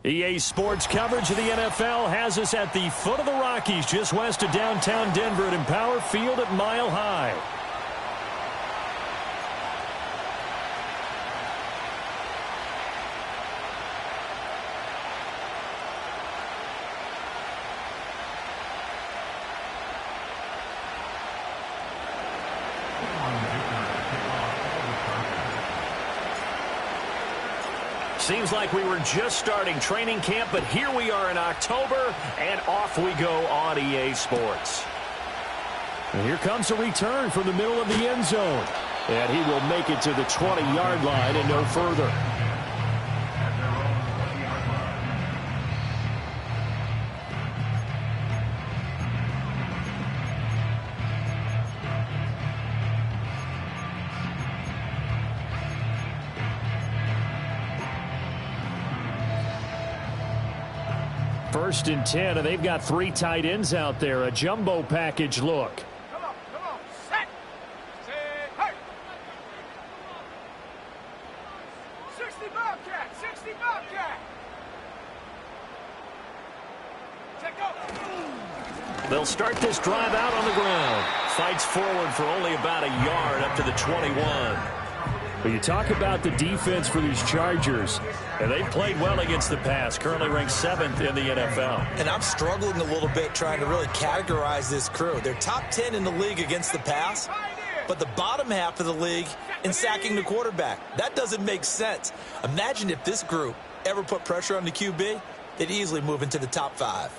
EA Sports coverage of the NFL has us at the foot of the Rockies, just west of downtown Denver at Empower Field at Mile High. Seems like we were just starting training camp, but here we are in October, and off we go on EA Sports. And here comes a return from the middle of the end zone. And he will make it to the 20-yard line and no further. First and 10, and they've got 3 tight ends out there. A jumbo package look. Come on, set. Set, hey. 60 Bobcat, 60 Bobcat. Check out. They'll start this drive out on the ground. Fights forward for only about a yard up to the 21. But you talk about the defense for these Chargers, and they've played well against the pass, currently ranked 7th in the NFL. And I'm struggling a little bit trying to really categorize this crew. They're top 10 in the league against the pass, but the bottom half of the league in sacking the quarterback. That doesn't make sense. Imagine if this group ever put pressure on the QB, they'd easily move into the top 5.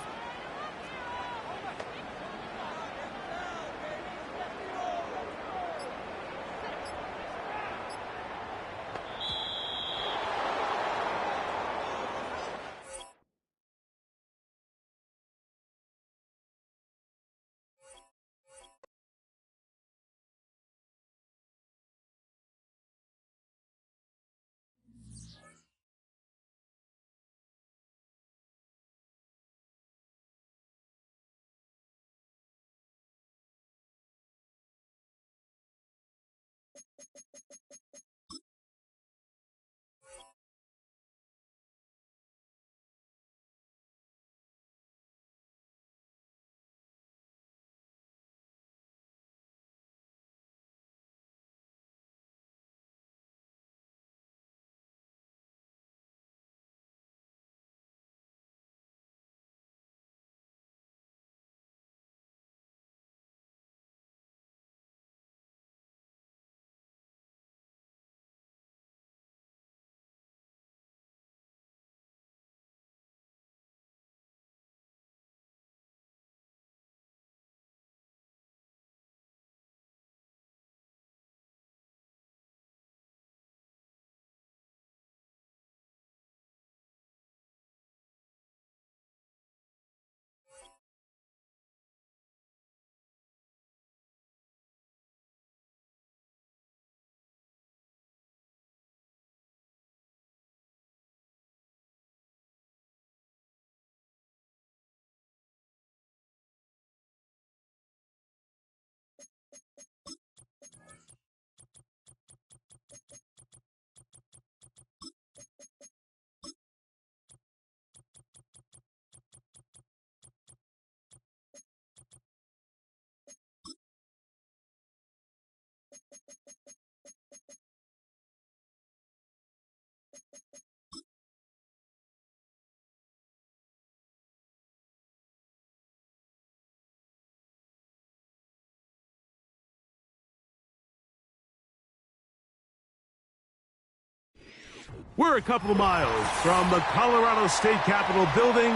We're a couple of miles from the Colorado State Capitol building.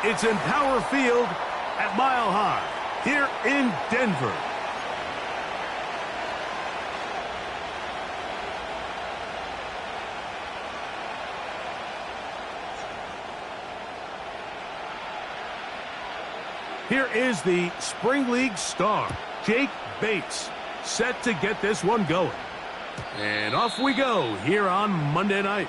It's Empower Field at Mile High here in Denver. Here is the Spring League star, Jake Bates, set to get this one going. And off we go here on Monday night.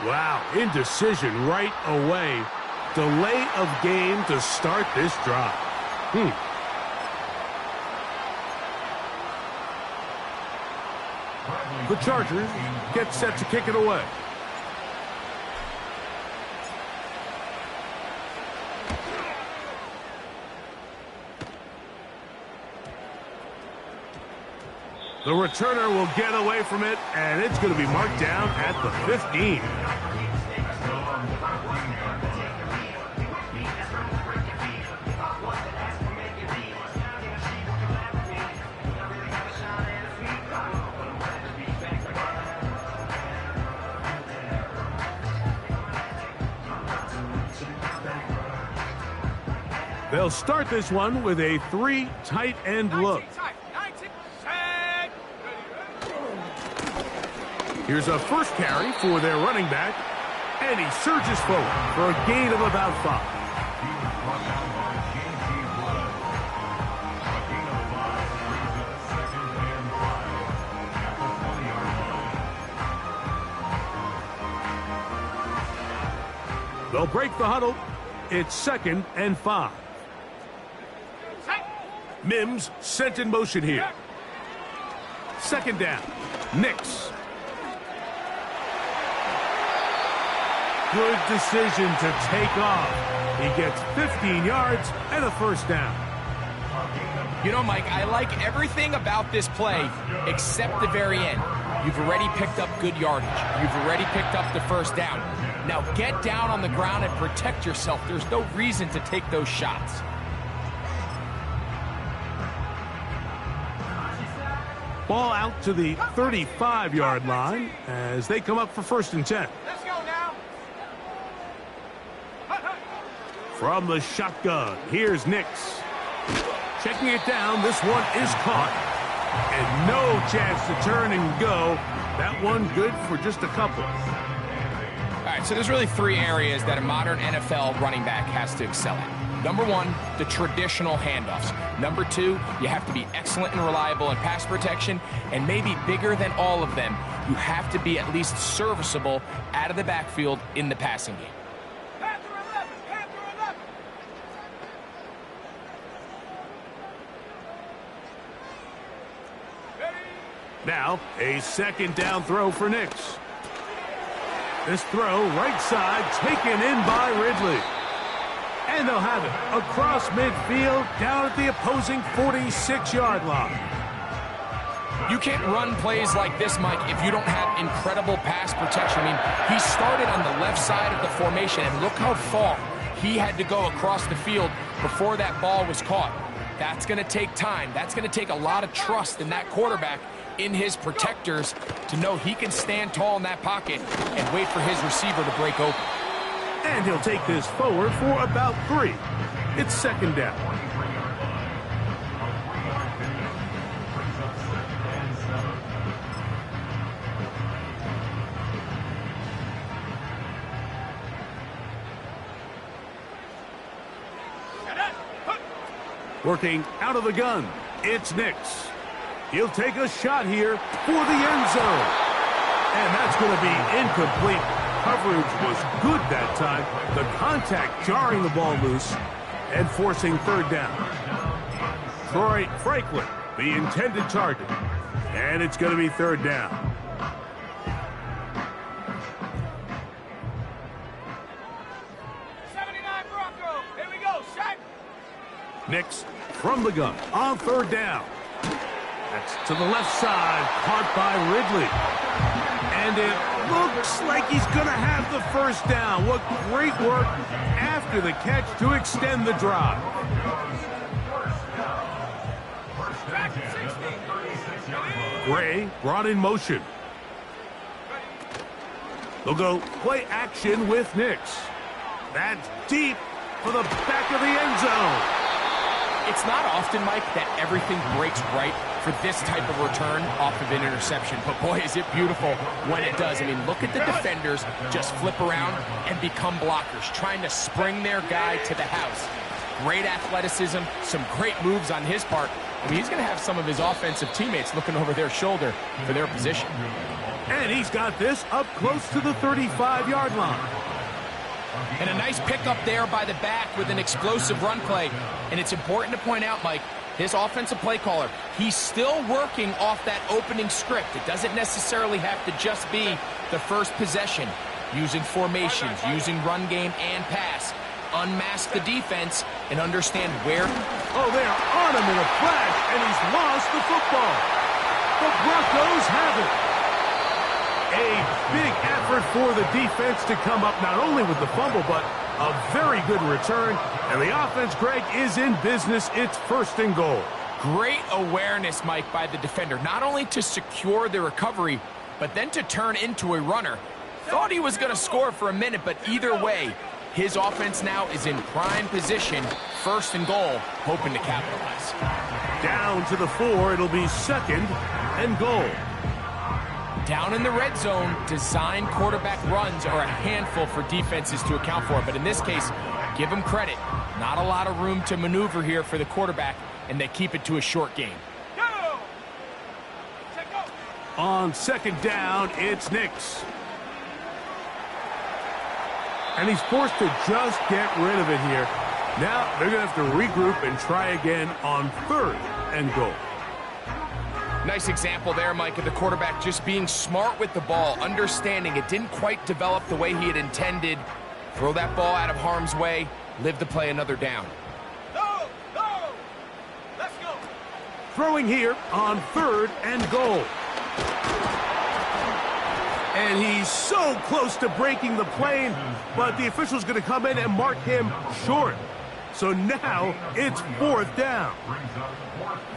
Wow, indecision right away. Delay of game to start this drive. The Chargers get set to kick it away. The returner will get away from it, and it's going to be marked down at the 15. They'll start this one with a 3 tight end look. Here's a first carry for their running back, and he surges forward for a gain of about 5. They'll break the huddle. It's 2nd and 5. Mims sent in motion here. 2nd down. Nix. Good decision to take off. He gets 15 yards and a first down. You know, Mike, I like everything about this play except the very end. You've already picked up good yardage. You've already picked up the first down. Now get down on the ground and protect yourself. There's no reason to take those shots. Ball out to the 35-yard line as they come up for 1st and 10. Let's go now. From the shotgun, here's Nix. Checking it down, this one is caught. And no chance to turn and go. That one good for just a couple. All right, so there's really 3 areas that a modern NFL running back has to excel in. Number 1, the traditional handoffs. Number 2, you have to be excellent and reliable in pass protection. And maybe bigger than all of them, you have to be at least serviceable out of the backfield in the passing game. Panther 11, Panther 11. Now, a 2nd down throw for Nix. This throw, right side, taken in by Ridley. And they'll have it across midfield, down at the opposing 46-yard line. You can't run plays like this, Mike, if you don't have incredible pass protection. I mean, he started on the left side of the formation, and look how far he had to go across the field before that ball was caught. That's going to take time. That's going to take a lot of trust in that quarterback, in his protectors, to know he can stand tall in that pocket and wait for his receiver to break open. And he'll take this forward for about 3. It's 2nd down. Working out of the gun, it's Nix. He'll take a shot here for the end zone. And that's going to be incomplete. Coverage was good that time. The contact jarring the ball loose and forcing 3rd down. Troy Franklin, the intended target. And it's going to be 3rd down. Bronco. Here we go. Shot. Nix from the gun on 3rd down. That's to the left side, caught by Ridley. And it looks like he's going to have the first down. What great work after the catch to extend the drive. Gray brought in motion. They'll go play action with Nix. That's deep for the back of the end zone. It's not often, Mike, that everything breaks right for this type of return off of an interception. But boy, is it beautiful when it does. I mean, look at the defenders just flip around and become blockers, trying to spring their guy to the house. Great athleticism, some great moves on his part, I mean, he's going to have some of his offensive teammates looking over their shoulder for their position. And he's got this up close to the 35-yard line. And a nice pickup there by the back with an explosive run play. And it's important to point out, Mike, this offensive play caller, he's still working off that opening script. It doesn't necessarily have to just be the first possession. Using formations, using run game and pass. Unmask the defense and understand where. Oh, they are on him in a flash, and he's lost the football. The Broncos have it. A big effort for the defense to come up not only with the fumble, but a very good return. And the offense, Greg, is in business. It's 1st and goal. Great awareness, Mike, by the defender. Not only to secure the recovery, but then to turn into a runner. Thought he was going to score for a minute, but either way, his offense now is in prime position, 1st and goal, hoping to capitalize. Down to the 4, it'll be 2nd and goal. Down in the red zone, design quarterback runs are a handful for defenses to account for. But in this case, give them credit. Not a lot of room to maneuver here for the quarterback, and they keep it to a short game. Go! On 2nd down, it's Nix. And he's forced to just get rid of it here. Now they're going to have to regroup and try again on 3rd and goal. Nice example there, Mike, of the quarterback just being smart with the ball, understanding it didn't quite develop the way he had intended. Throw that ball out of harm's way, live to play another down. Go! Go! Let's go! Throwing here on 3rd and goal. And he's so close to breaking the plane, but the official's going to come in and mark him short. So now it's 4th down.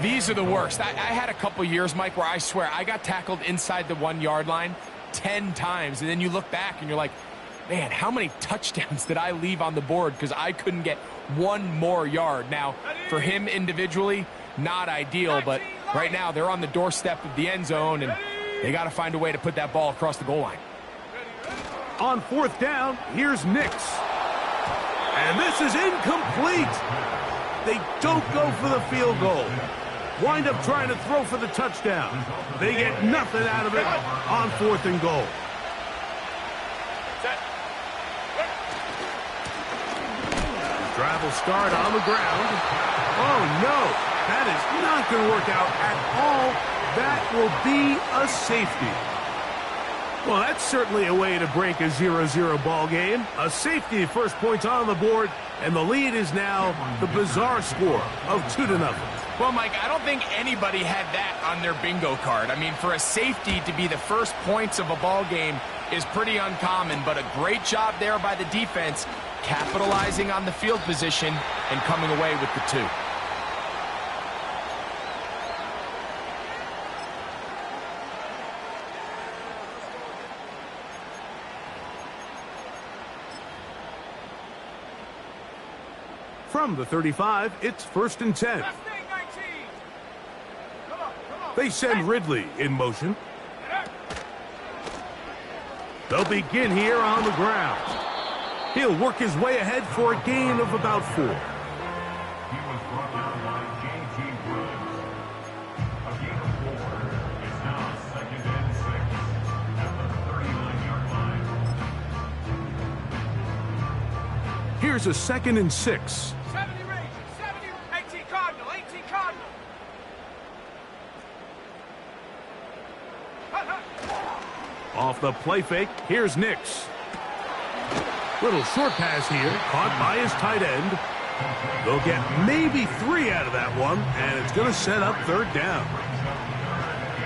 These are the worst. I had a couple years, Mike, where I swear I got tackled inside the 1-yard line 10 times. And then you look back and you're like, man, how many touchdowns did I leave on the board because I couldn't get one more yard? Now, for him individually, not ideal, but right now they're on the doorstep of the end zone, and they got to find a way to put that ball across the goal line. On 4th down, here's Nix. And this is incomplete. They don't go for the field goal. Wind up trying to throw for the touchdown. They get nothing out of it on 4th and goal. Drive will start on the ground. Oh, no. That is not going to work out at all. That will be a safety. Well, that's certainly a way to break a 0-0 ball game. A safety, 1st points on the board, and the lead is now the bizarre score of 2-0. Well, Mike, I don't think anybody had that on their bingo card. I mean, for a safety to be the 1st points of a ball game is pretty uncommon, but a great job there by the defense, capitalizing on the field position and coming away with the 2. From the 35, it's 1st and 10. Last thing, 19. Come on. They send Ridley in motion. They'll begin here on the ground. He'll work his way ahead for a gain of about 4. Here's a 2nd and 6. 70 range. 70. 18 Cardinal. 18 Cardinal. Off the play fake, here's Nix. Little short pass here, caught by his tight end. They'll get maybe 3 out of that one, and it's going to set up 3rd down.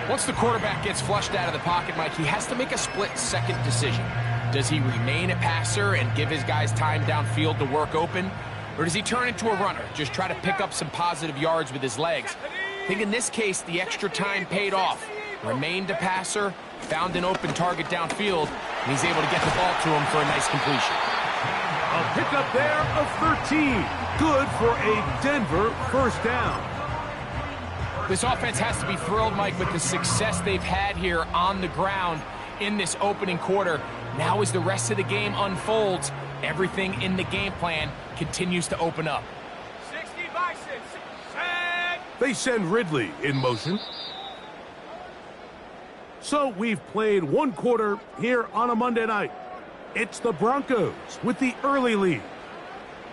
Once the quarterback gets flushed out of the pocket, Mike, he has to make a split-second decision. Does he remain a passer and give his guys time downfield to work open? Or does he turn into a runner, just try to pick up some positive yards with his legs? I think in this case, the extra time paid off. Remained a passer, found an open target downfield, and he's able to get the ball to him for a nice completion. A pickup there of 13. Good for a Denver 1st down. This offense has to be thrilled, Mike, with the success they've had here on the ground in this opening quarter. Now as the rest of the game unfolds, everything in the game plan continues to open up. 60 Bison. Set. They send Ridley in motion. So we've played one quarter here on a Monday night. It's the Broncos with the early lead.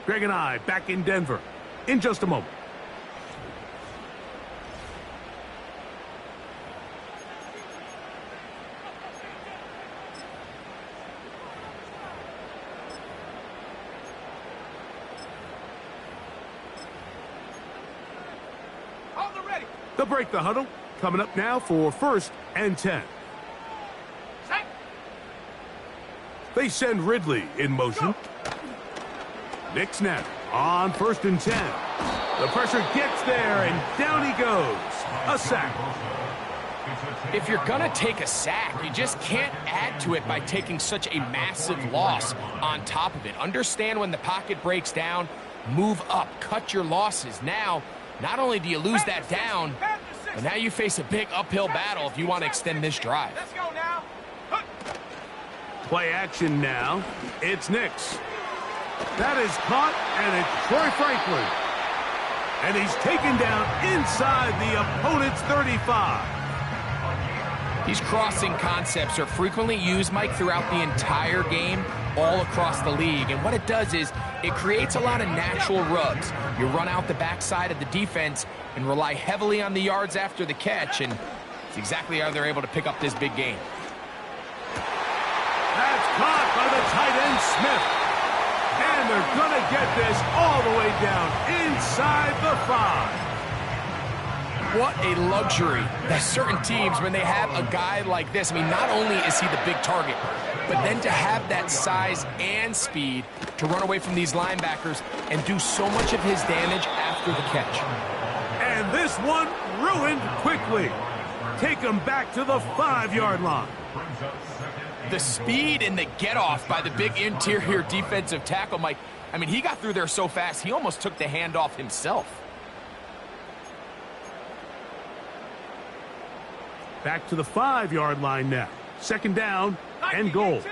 Greg and I back in Denver in just a moment. They'll break the huddle. Coming up now for 1st and 10. Set. They send Ridley in motion. Nick snap on 1st and 10. The pressure gets there, and down he goes. A sack. If you're going to take a sack, you just can't add to it by taking such a massive loss on top of it. Understand when the pocket breaks down, move up, cut your losses. Now, not only do you lose that down, but now you face a big uphill battle if you want to extend this drive. Let's go now. Play action now. It's Nix. That is caught, and it's Troy Franklin. And he's taken down inside the opponent's 35. These crossing concepts are frequently used, Mike, throughout the entire game, all across the league. And what it does is it creates a lot of natural rubs. You run out the backside of the defense and rely heavily on the yards after the catch, and it's exactly how they're able to pick up this big gain. That's caught by the tight end, Smith. And they're going to get this all the way down inside the 5. What a luxury that certain teams, when they have a guy like this, I mean, not only is he the big target, but then to have that size and speed to run away from these linebackers and do so much of his damage after the catch. And this one ruined quickly. Take him back to the 5-yard line. The speed and the get-off by the big interior defensive tackle, Mike, I mean, he got through there so fast, he almost took the handoff himself. Back to the 5-yard line now. 2nd down and goal.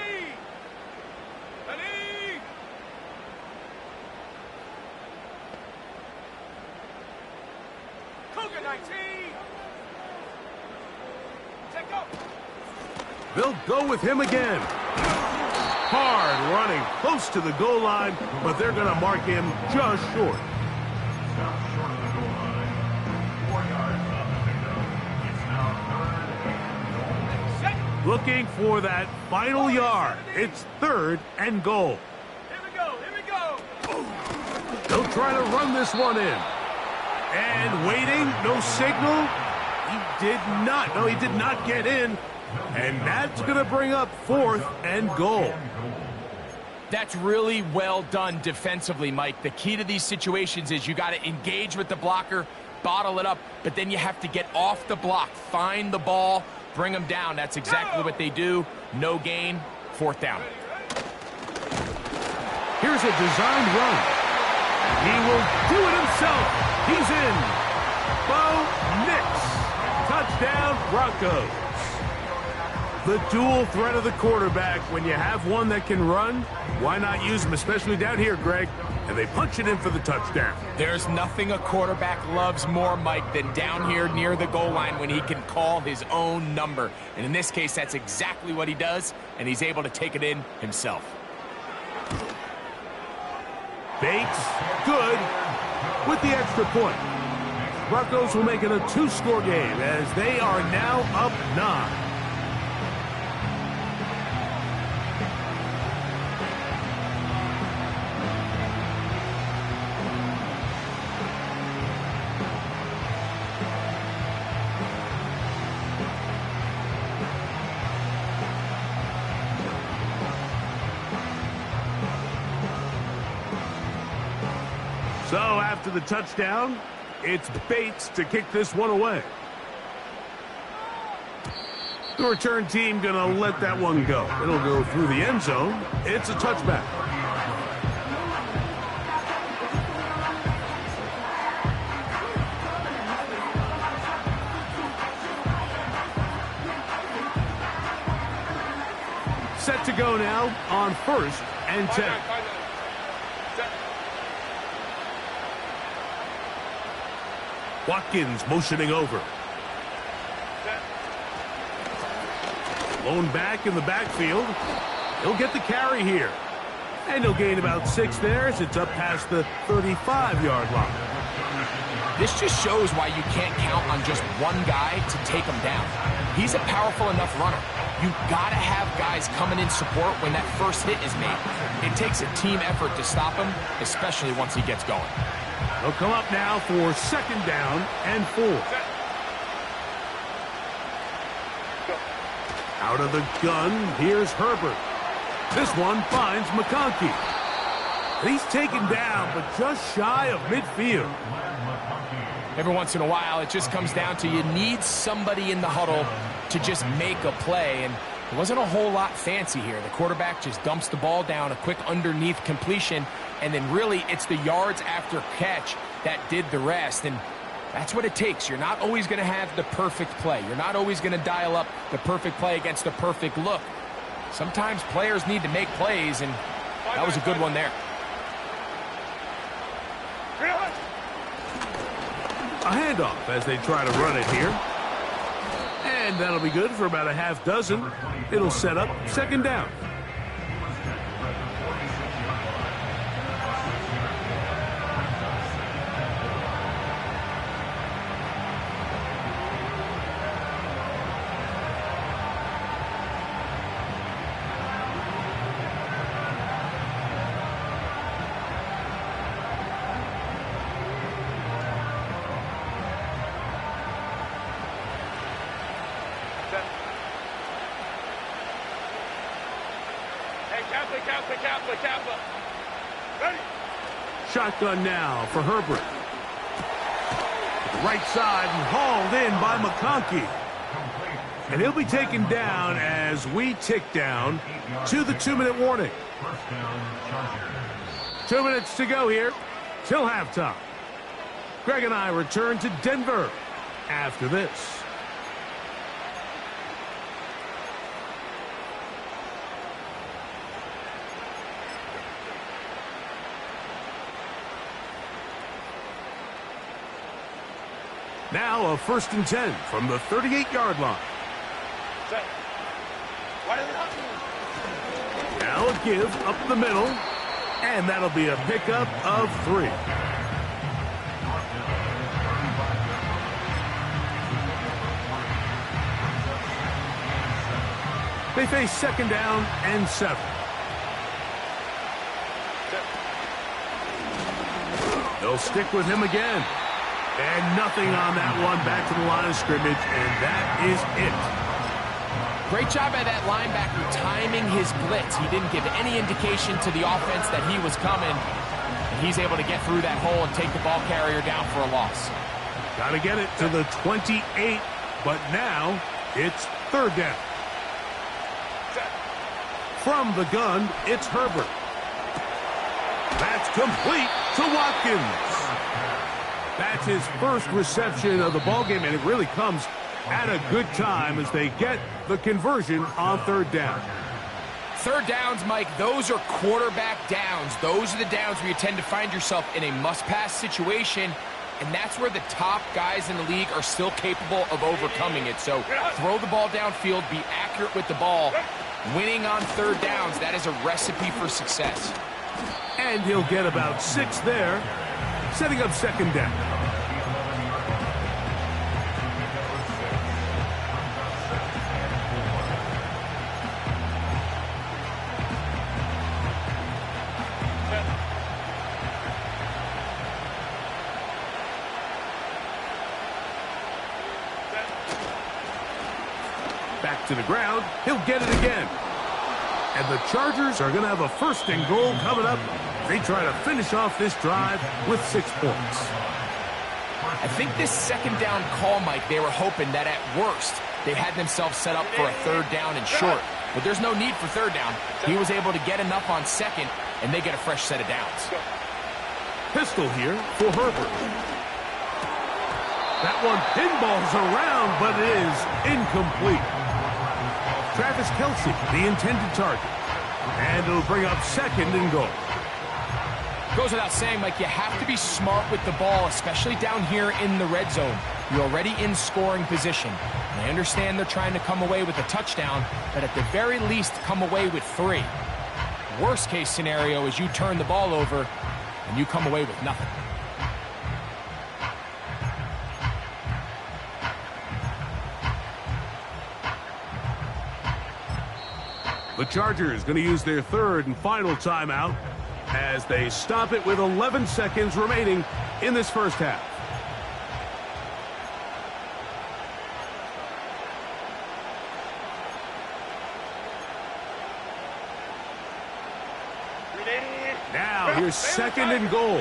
They'll go with him again. Hard running close to the goal line, but they're going to mark him just short. Looking for that final yard. It's 3rd and goal. Here we go. Here we go. They'll try to run this one in. And waiting, no signal. He did not. No, he did not get in. And that's going to bring up 4th and goal. That's really well done defensively, Mike. The key to these situations is you got to engage with the blocker, bottle it up, but then you have to get off the block, find the ball, bring them down. That's exactly what they do. No gain, 4th down. Here's a designed run. He will do it himself. He's in. Bo Nix. Touchdown, Broncos. The dual threat of the quarterback. When you have one that can run, why not use him, especially down here, Greg? And they punch it in for the touchdown. There's nothing a quarterback loves more, Mike, than down here near the goal line when he can call his own number. And in this case, that's exactly what he does, and he's able to take it in himself. Bates, good, with the extra point. Broncos will make it a 2-score game as they are now up 9. So after the touchdown, it's Bates to kick this one away. The return team going to let that one go. It'll go through the end zone. It's a touchback. Set to go now on 1st and 10. Watkins motioning over. Lone back in the backfield. He'll get the carry here. And he'll gain about 6 there as it's up past the 35-yard line. This just shows why you can't count on just one guy to take him down. He's a powerful enough runner. You've got to have guys coming in support when that first hit is made. It takes a team effort to stop him, especially once he gets going. He'll come up now for 2nd down and 4. Out of the gun, here's Herbert. This one finds McConkey. He's taken down, but just shy of midfield. Every once in a while, it just comes down to you need somebody in the huddle to just make a play, and it wasn't a whole lot fancy here. The quarterback just dumps the ball down, a quick underneath completion, and then really it's the yards after catch that did the rest, and that's what it takes. You're not always going to have the perfect play. You're not always going to dial up the perfect play against the perfect look. Sometimes players need to make plays, and that was a good one there. A handoff as they try to run it here. And that'll be good for about a half dozen. It'll set up 2nd down. Ready. Shotgun now for Herbert. Right side and hauled in by McConkey. And he'll be taken down as we tick down to the 2-minute warning. 2 minutes to go here till halftime. Greg and I return to Denver after this. Now a 1st and 10 from the 38-yard line. Set. Wide it up. Now a give up the middle, and that'll be a pickup of 3. They face 2nd down and 7. They'll stick with him again. And nothing on that one, back to the line of scrimmage, and that is it. Great job by that linebacker timing his blitz. He didn't give any indication to the offense that he was coming. And he's able to get through that hole and take the ball carrier down for a loss. Got to get it to the 28, but now it's 3rd down. From the gun, it's Herbert. That's complete to Watkins. That's his first reception of the ballgame, and it really comes at a good time as they get the conversion on 3rd down. 3rd downs, Mike, those are quarterback downs. Those are the downs where you tend to find yourself in a must-pass situation, and that's where the top guys in the league are still capable of overcoming it. So throw the ball downfield, be accurate with the ball. Winning on 3rd downs, that is a recipe for success. And he'll get about 6 there, setting up 2nd down. Back to the ground. He'll get it again. And the Chargers are going to have a 1st and goal coming up. They try to finish off this drive with 6 points. I think this 2nd down call, Mike, they were hoping that at worst they had themselves set up for a 3rd down and short. But there's no need for 3rd down. He was able to get enough on 2nd, and they get a fresh set of downs. Pistol here for Herbert. That one pinballs around, but it is incomplete. Travis Kelce, the intended target. And it'll bring up 2nd and goal. Goes without saying, Mike, you have to be smart with the ball, especially down here in the red zone. You're already in scoring position. And I understand they're trying to come away with a touchdown, but at the very least, come away with 3. Worst case scenario is you turn the ball over and you come away with nothing. The Chargers going to use their 3rd and final timeout as they stop it with 11 seconds remaining in this first half. Now here's 2nd and goal.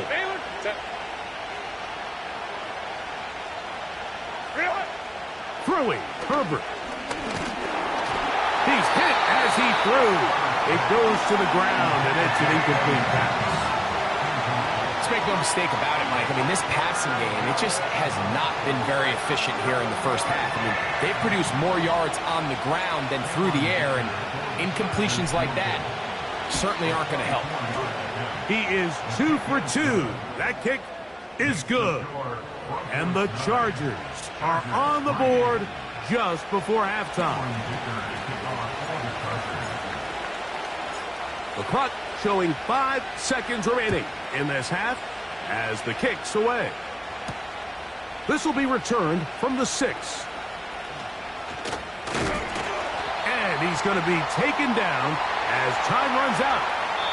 Throwing, Herbert. He's hit as he threw. It goes to the ground, and it's an incomplete pass. Let's make no mistake about it, Mike. I mean, this passing game, it just has not been very efficient here in the first half. I mean, they've produced more yards on the ground than through the air, and incompletions like that certainly aren't going to help. He is 2 for 2. That kick is good. And the Chargers are on the board just before halftime. The clock showing 5 seconds remaining in this half as the kick's away. This will be returned from the 6. And he's going to be taken down as time runs out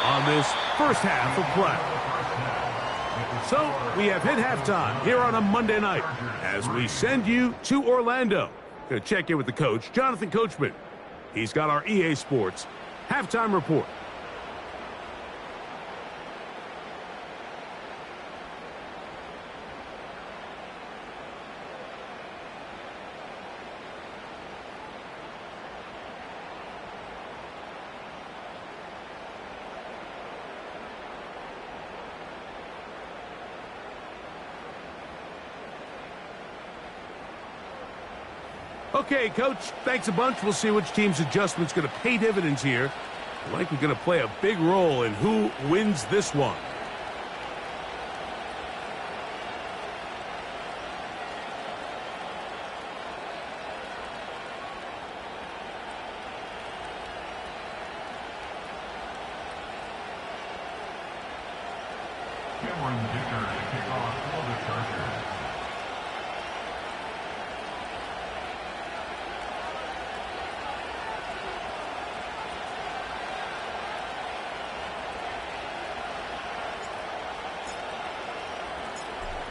on this first half of play. So we have hit halftime here on a Monday night as we send you to Orlando. Going to check in with the coach, Jonathan Coachman. He's got our EA Sports halftime report. Okay, Coach, thanks a bunch. We'll see which team's adjustment's going to pay dividends here. Likely going to play a big role in who wins this one.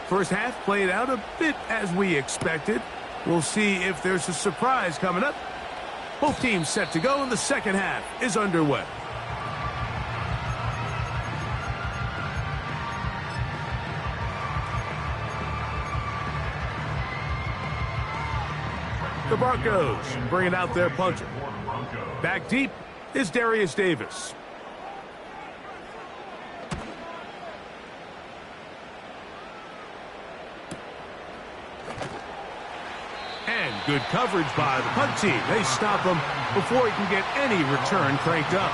First half played out a bit as we expected. We'll see if there's a surprise coming up. Both teams set to go, and the second half is underway. The Broncos bringing out their puncher. Back deep is Darius Davis. Good coverage by the punt team. They stop him before he can get any return cranked up.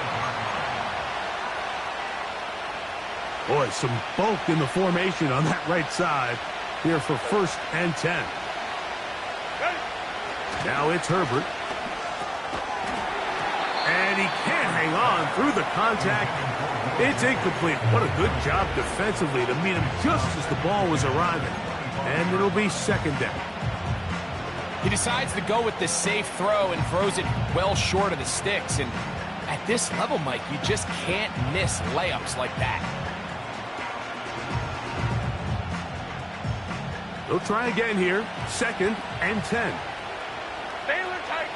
Boy, some bulk in the formation on that right side here for 1st and 10. Now it's Herbert. And he can't hang on through the contact. It's incomplete. What a good job defensively to meet him just as the ball was arriving. And it'll be 2nd down. He decides to go with the safe throw and throws it well short of the sticks. And at this level, Mike, you just can't miss layups like that. They'll try again here. 2nd and 10. Baylor tight.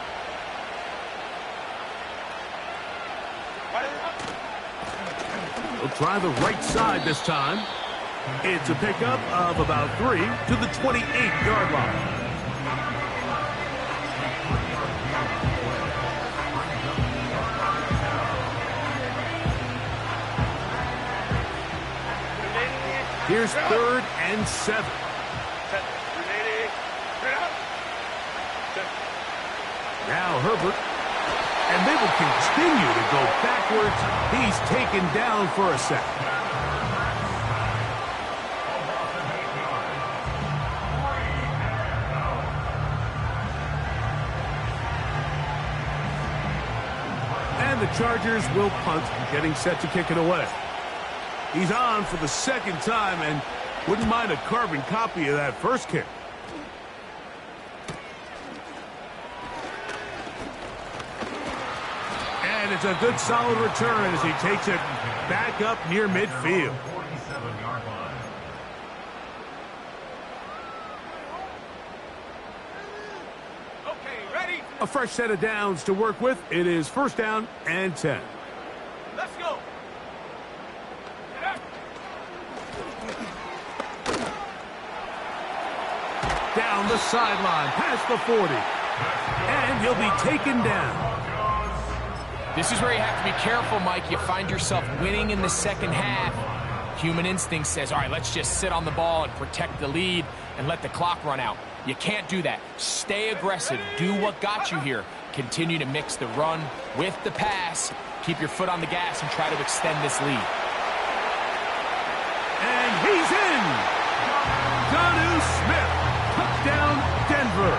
They'll try the right side this time. It's a pickup of about 3 to the 28-yard line. Here's 3rd and 7. Now Herbert. And they will continue to go backwards. He's taken down for a sack. And the Chargers will punt, getting set to kick it away. He's on for the second time and wouldn't mind a carbon copy of that first kick. And it's a good solid return as he takes it back up near midfield. A fresh set of downs to work with. It is first down and 10. Let's go. Down the sideline, past the 40. And he'll be taken down. This is where you have to be careful, Mike. You find yourself winning in the second half. Human instinct says, all right, let's just sit on the ball and protect the lead and let the clock run out. You can't do that. Stay aggressive. Do what got you here. Continue to mix the run with the pass. Keep your foot on the gas and try to extend this lead. And he's in! Jonnu Smith, touchdown Denver.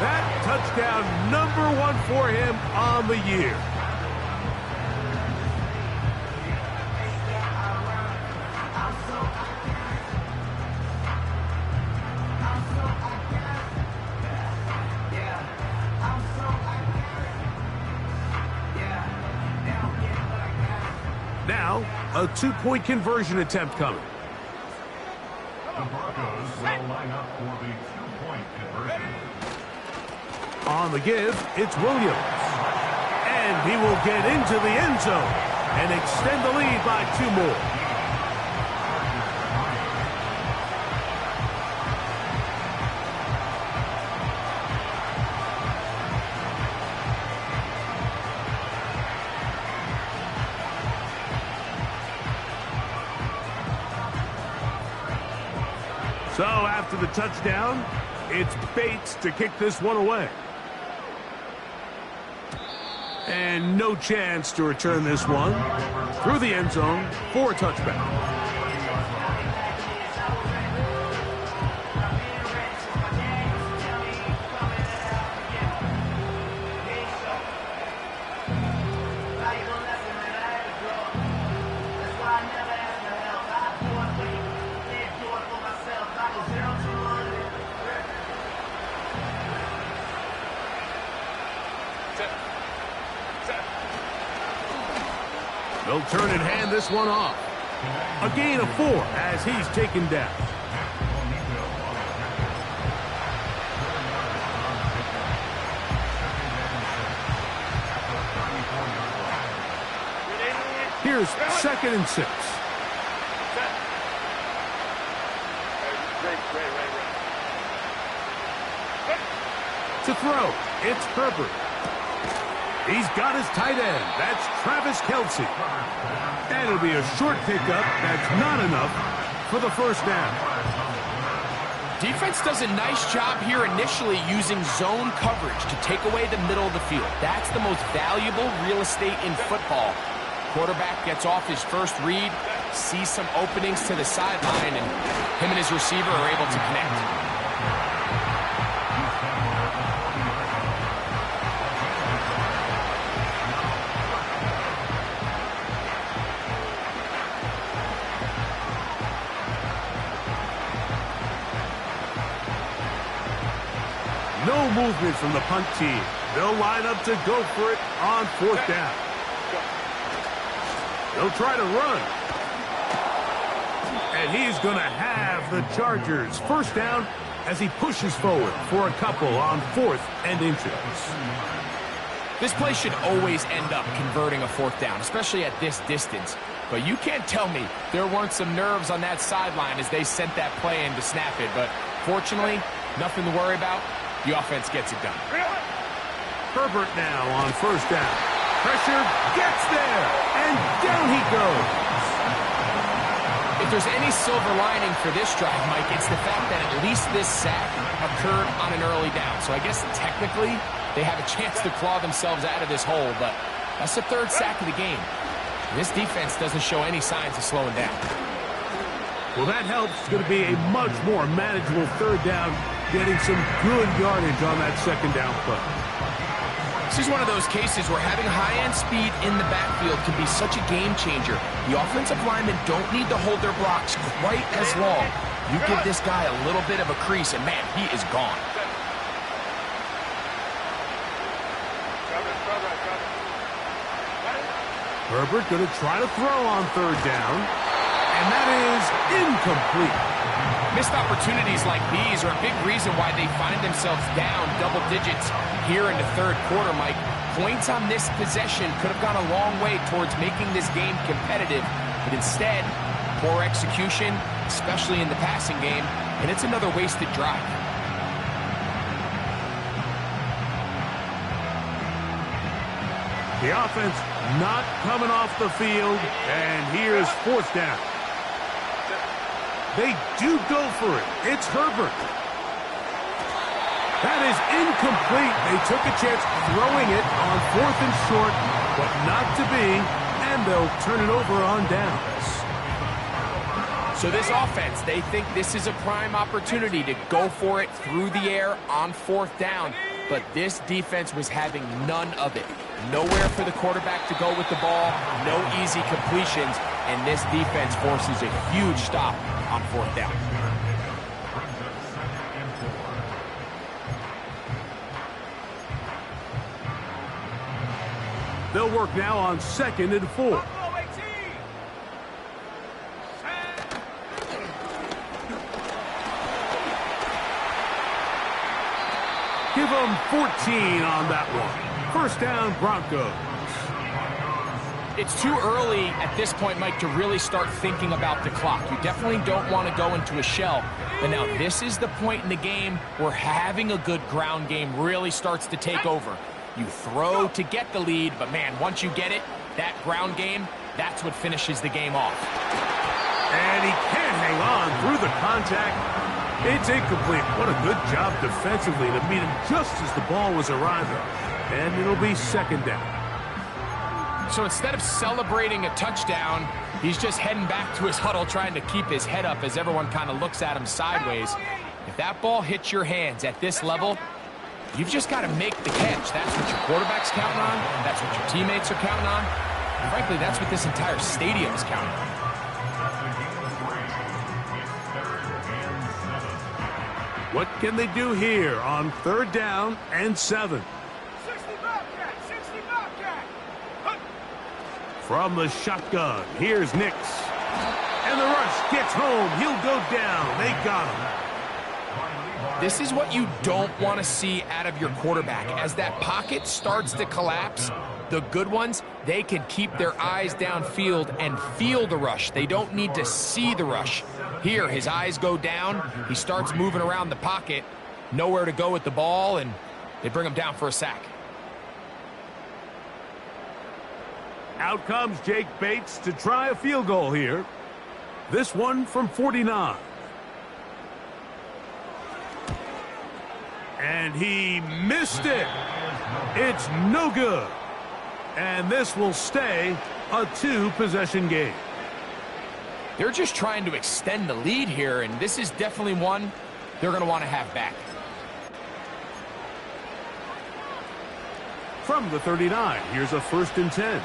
That touchdown #1 for him on the year. Now, a two-point conversion attempt coming. The Broncos will line up for the two-point conversion. On the give, it's Williams. And he will get into the end zone and extend the lead by 2 more. So after the touchdown, it's Bates to kick this one away. And no chance to return this one through the end zone for a touchback. They'll turn and hand this one off. A gain of 4 as he's taken down. Here's 2nd and 6. To throw, it's Herbert. He's got his tight end. That's Travis Kelce. And it'll be a short pickup. That's not enough for the first down. Defense does a nice job here initially using zone coverage to take away the middle of the field. That's the most valuable real estate in football. Quarterback gets off his first read, sees some openings to the sideline, and him and his receiver are able to connect. No movement from the punt team. They'll line up to go for it on 4th down. They'll try to run. And he's going to have the Chargers first down as he pushes forward for a couple on 4th and inches. This play should always end up converting a 4th down, especially at this distance. But you can't tell me there weren't some nerves on that sideline as they sent that play in to snap it. But fortunately, nothing to worry about. The offense gets it done. Herbert now on 1st down. Pressure gets there, and down he goes. If there's any silver lining for this drive, Mike, it's the fact that at least this sack occurred on an early down. So I guess technically they have a chance to claw themselves out of this hole, but that's the 3rd sack of the game. This defense doesn't show any signs of slowing down. Well, that helps. It's going to be a much more manageable 3rd down, getting some good yardage on that 2nd down play. This This is one of those cases where having high-end speed in the backfield can be such a game changer. The offensive linemen don't need to hold their blocks quite as long. You give this guy a little bit of a crease, and man, he is gone. Herbert going to try to throw on third down, and that is incomplete. Missed opportunities like these are a big reason why they find themselves down double digits here in the third quarter, Mike. Points on this possession could have gone a long way towards making this game competitive, but instead, poor execution, especially in the passing game, and it's another wasted drive. The offense not coming off the field, and here's fourth down. They do go for it. It's Herbert. That is incomplete. They took a chance throwing it on fourth and short, but not to be, and they'll turn it over on downs. So this offense, they think this is a prime opportunity to go for it through the air on fourth down, but this defense was having none of it. Nowhere for the quarterback to go with the ball, no easy completions, and this defense forces a huge stop on fourth down. They'll work now on 2nd and 4. Give them 14 on that one. First down, Broncos. It's too early at this point, Mike, to really start thinking about the clock. You definitely don't want to go into a shell. But now this is the point in the game where having a good ground game really starts to take over. You throw to get the lead, but man, once you get it, that ground game, that's what finishes the game off. And he can't hang on through the contact. It's incomplete. What a good job defensively to meet him just as the ball was arriving. And it'll be second down. So instead of celebrating a touchdown, he's just heading back to his huddle trying to keep his head up as everyone kind of looks at him sideways. If that ball hits your hands at this level, you've just got to make the catch. That's what your quarterback's counting on. That's what your teammates are counting on. And frankly, that's what this entire stadium is counting on. What can they do here on third down and 7? 60 Bobcat, 60 Bobcat. From the shotgun, here's Nix. And the rush gets home. He'll go down. They got him. This is what you don't want to see out of your quarterback. As that pocket starts to collapse, the good ones, they can keep their eyes downfield and feel the rush. They don't need to see the rush. Here, his eyes go down. He starts moving around the pocket. Nowhere to go with the ball, and they bring him down for a sack. Out comes Jake Bates to try a field goal here. This one from 49. And he missed it. It's no good. And this will stay a 2-possession game. They're just trying to extend the lead here, and this is definitely one they're going to want to have back. From the 39, here's a 1st and 10.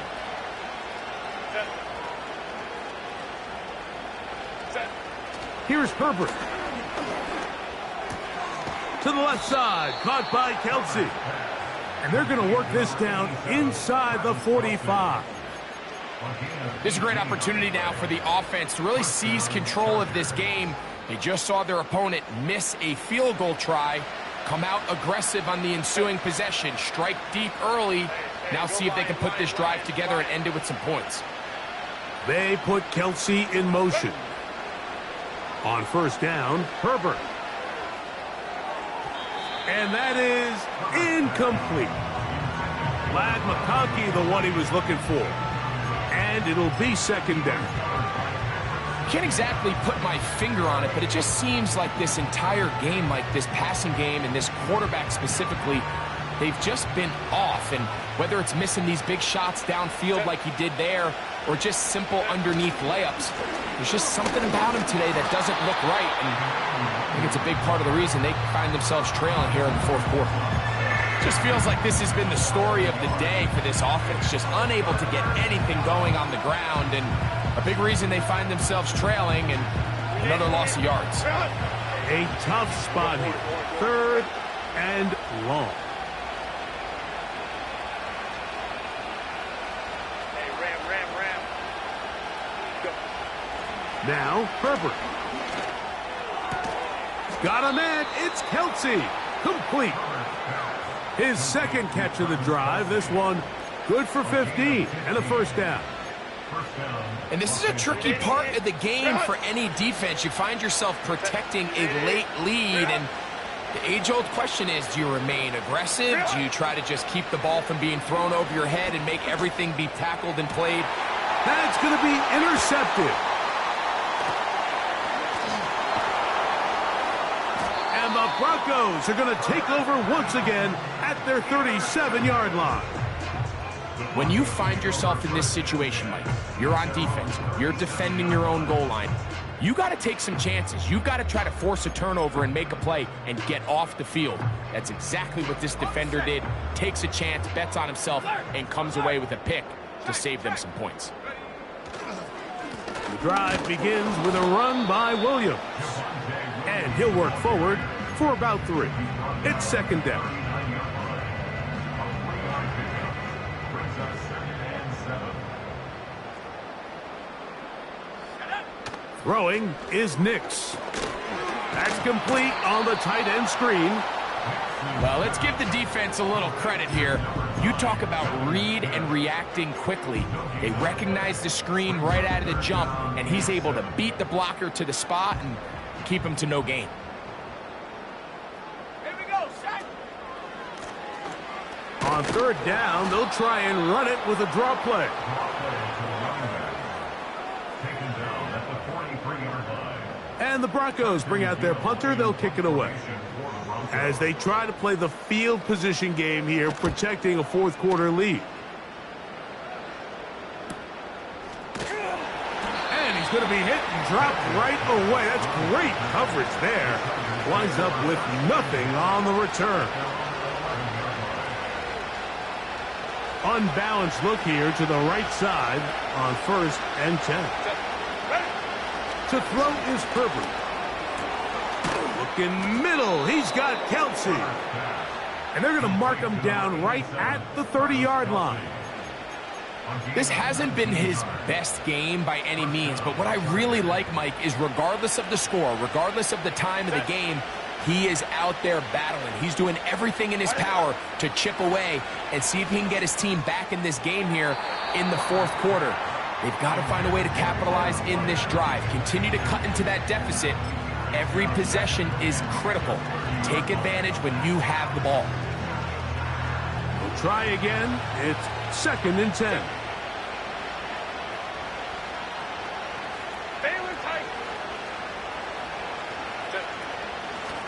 Here's Herbert. To the left side, caught by Kelsey. And they're going to work this down inside the 45. This is a great opportunity now for the offense to really seize control of this game. They just saw their opponent miss a field goal try, come out aggressive on the ensuing possession, strike deep early. Now see if they can put this drive together and end it with some points. They put Kelsey in motion. On first down, Herbert. And that is incomplete. Ladd McConkey, the one he was looking for. And it'll be second down. Can't exactly put my finger on it, but it just seems like this entire game, like this passing game and this quarterback specifically, they've just been off. And whether it's missing these big shots downfield like he did there or just simple underneath layups, there's just something about him today that doesn't look right. And I think it's a big part of the reason they find themselves trailing here in the fourth quarter. Just feels like this has been the story of the day for this offense, just unable to get anything going on the ground, and a big reason they find themselves trailing and another loss of yards. A tough spot here. 3rd and long. Hey, Ram. Go. Now, Herbert. Got a man. It's Kelsey. Complete. His 2nd catch of the drive. This one good for 15 and a 1st down. And this is a tricky part of the game for any defense. You find yourself protecting a late lead, and the age-old question is, do you remain aggressive? Do you try to just keep the ball from being thrown over your head and make everything be tackled and played? That's going to be intercepted. And the Broncos are going to take over once again at their 37-yard line. When you find yourself in this situation, Mike, you're on defense, you're defending your own goal line, you got to take some chances. You got to try to force a turnover and make a play and get off the field. That's exactly what this defender did. Takes a chance, bets on himself, and comes away with a pick to save them some points. The drive begins with a run by Williams. And he'll work forward for about 3. It's 2nd down. Throwing is Nix. That's complete on the tight end screen. Well, let's give the defense a little credit here. You talk about read and reacting quickly. They recognize the screen right out of the jump, and he's able to beat the blocker to the spot and keep him to no gain. Here we go, set. On 3rd down, they'll try and run it with a draw play. And the Broncos bring out their punter. They'll kick it away. As they try to play the field position game here, protecting a 4th quarter lead. And he's going to be hit and dropped right away. That's great coverage there. Winds up with nothing on the return. Unbalanced look here to the right side on 1st and 10. To throw is Herbert. Looking middle. He's got Kelsey. And they're going to mark him down right at the 30-yard line. This hasn't been his best game by any means, but what I really like, Mike, is regardless of the score, regardless of the time of the game, he is out there battling. He's doing everything in his power to chip away and see if he can get his team back in this game here in the 4th quarter. They've got to find a way to capitalize in this drive. Continue to cut into that deficit. Every possession is critical. Take advantage when you have the ball. We'll try again. It's 2nd and 10. Baylor tight.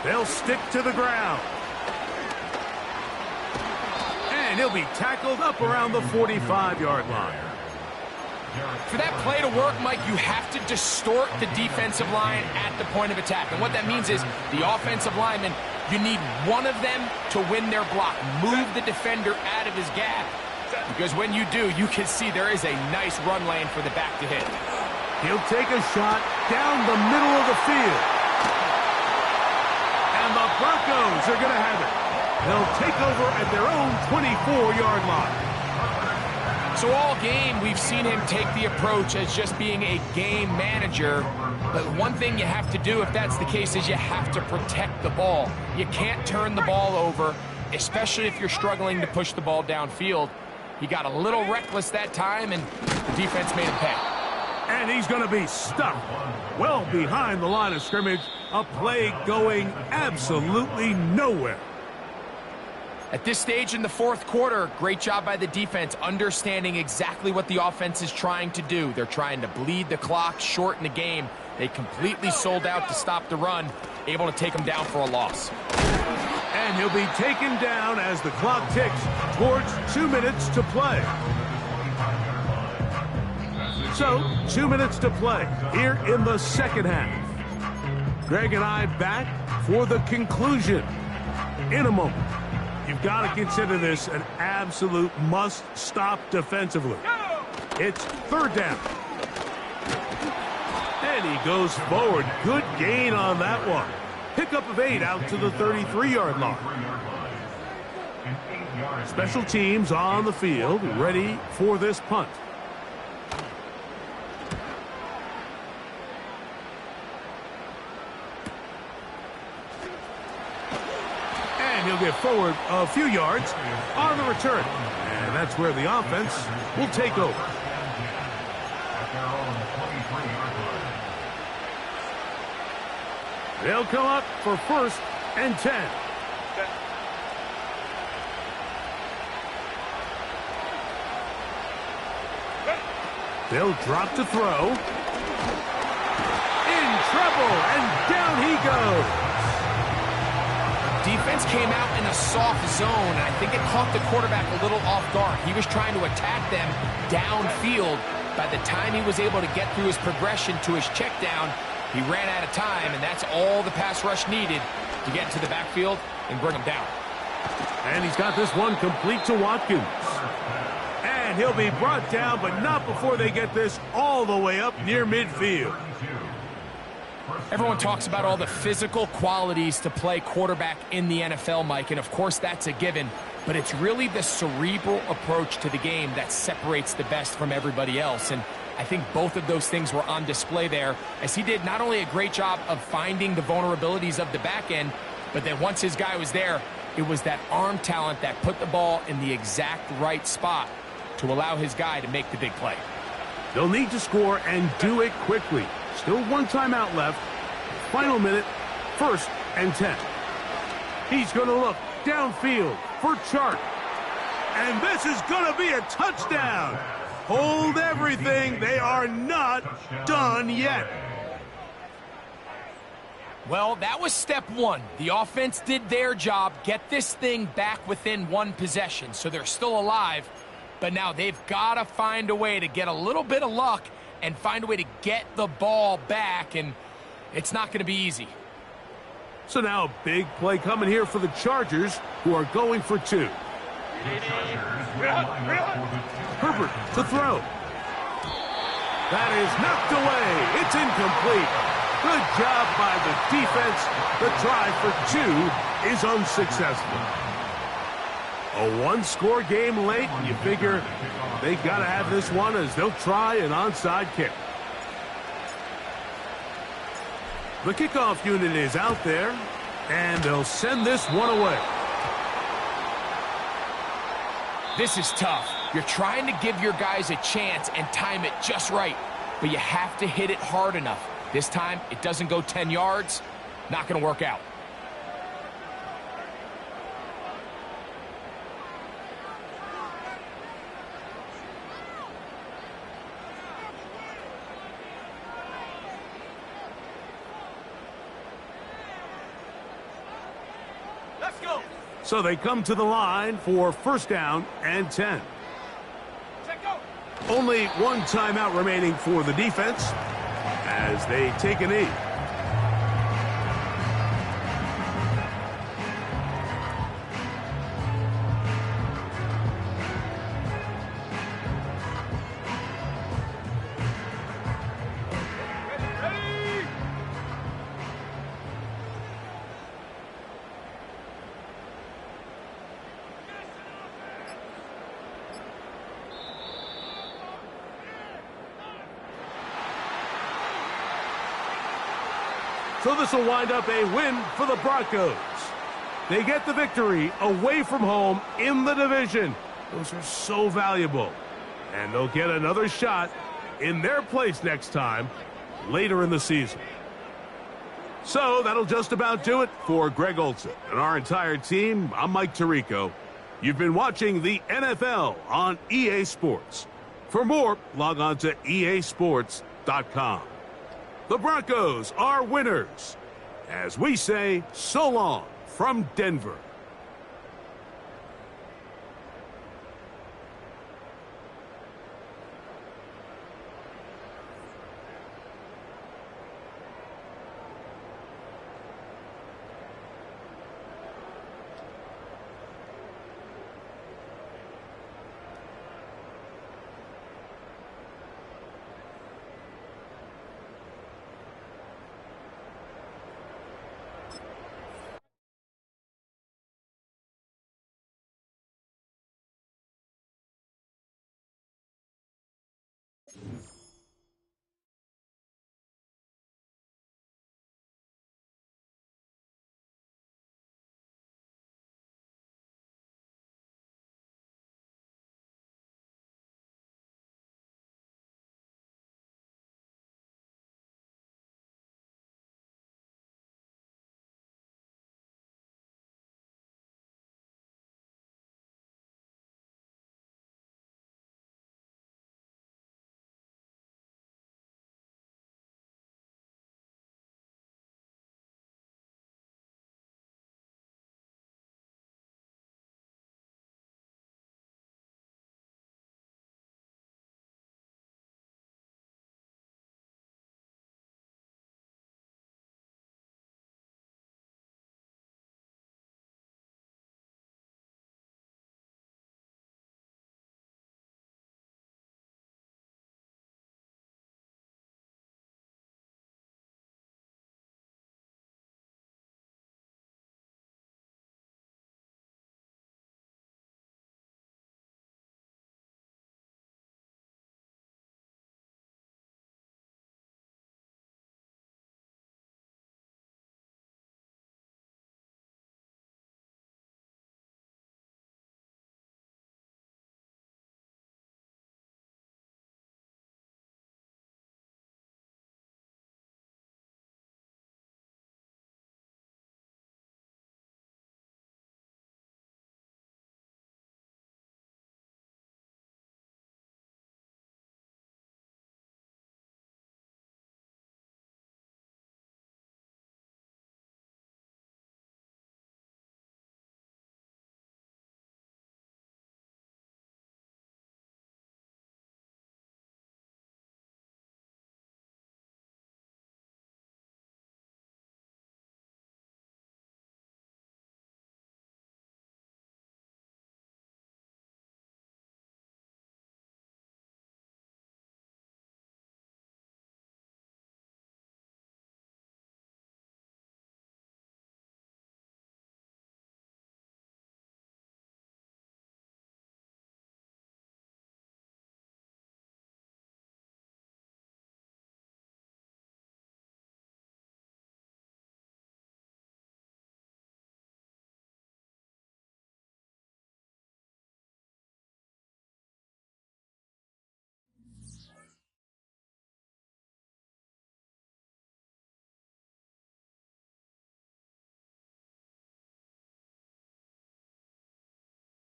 They'll stick to the ground. And he'll be tackled up around the 45-yard line. For that play to work, Mike, you have to distort the defensive line at the point of attack. And what that means is the offensive lineman, you need one of them to win their block. Move the defender out of his gap. Because when you do, you can see there is a nice run lane for the back to hit. He'll take a shot down the middle of the field. And the Broncos are going to have it. They'll take over at their own 24-yard line. So all game, we've seen him take the approach as just being a game manager. But one thing you have to do if that's the case is you have to protect the ball. You can't turn the ball over, especially if you're struggling to push the ball downfield. He got a little reckless that time, and the defense made him pay. And he's going to be stuck well behind the line of scrimmage. A play going absolutely nowhere. At this stage in the 4th quarter, great job by the defense, understanding exactly what the offense is trying to do. They're trying to bleed the clock, shorten the game. They completely sold out to stop the run, able to take them down for a loss. And he'll be taken down as the clock ticks towards 2 minutes to play. So, 2 minutes to play here in the 2nd half. Greg and I back for the conclusion in a moment. You've got to consider this an absolute must-stop defensively. It's third down. And he goes forward. Good gain on that one. Pickup of 8 out to the 33-yard line. Special teams on the field, ready for this punt. And he'll get forward a few yards on the return. And that's where the offense will take over. They'll come up for 1st and 10. They'll drop to throw. In trouble, and down he goes. Defense came out in a soft zone, and I think it caught the quarterback a little off guard. He was trying to attack them downfield. By the time he was able to get through his progression to his check down, he ran out of time, and that's all the pass rush needed to get into the backfield and bring him down. And he's got this one complete to Watkins. And he'll be brought down, but not before they get this all the way up near midfield. Everyone talks about all the physical qualities to play quarterback in the NFL, Mike, and of course that's a given, but it's really the cerebral approach to the game that separates the best from everybody else. And I think both of those things were on display there, as he did not only a great job of finding the vulnerabilities of the back end, but then once his guy was there, it was that arm talent that put the ball in the exact right spot to allow his guy to make the big play. They'll need to score and do it quickly. Still one timeout left. Final minute, 1st and 10. He's going to look downfield for Chark. And this is going to be a touchdown. Hold everything. They are not done yet. Well, that was step one. The offense did their job, get this thing back within one possession, so they're still alive. But now they've got to find a way to get a little bit of luck and find a way to get the ball back, and it's not going to be easy. So now a big play coming here for the Chargers, who are going for 2. Herbert to throw. That is knocked away. It's incomplete. Good job by the defense. The try for 2 is unsuccessful. A one-score game late, and you figure they got to have this one as they'll try an onside kick. The kickoff unit is out there, and they'll send this one away. This is tough. You're trying to give your guys a chance and time it just right, but you have to hit it hard enough. This time, it doesn't go 10 yards. Not going to work out. Let's go. So they come to the line for 1st down and 10. Check go. Only one timeout remaining for the defense as they take a knee. So this will wind up a win for the Broncos. They get the victory away from home in the division. Those are so valuable. And they'll get another shot in their place next time later in the season. So that'll just about do it for Greg Olsen and our entire team. I'm Mike Tirico. You've been watching the NFL on EA Sports. For more, log on to easports.com. The Broncos are winners, as we say so long from Denver.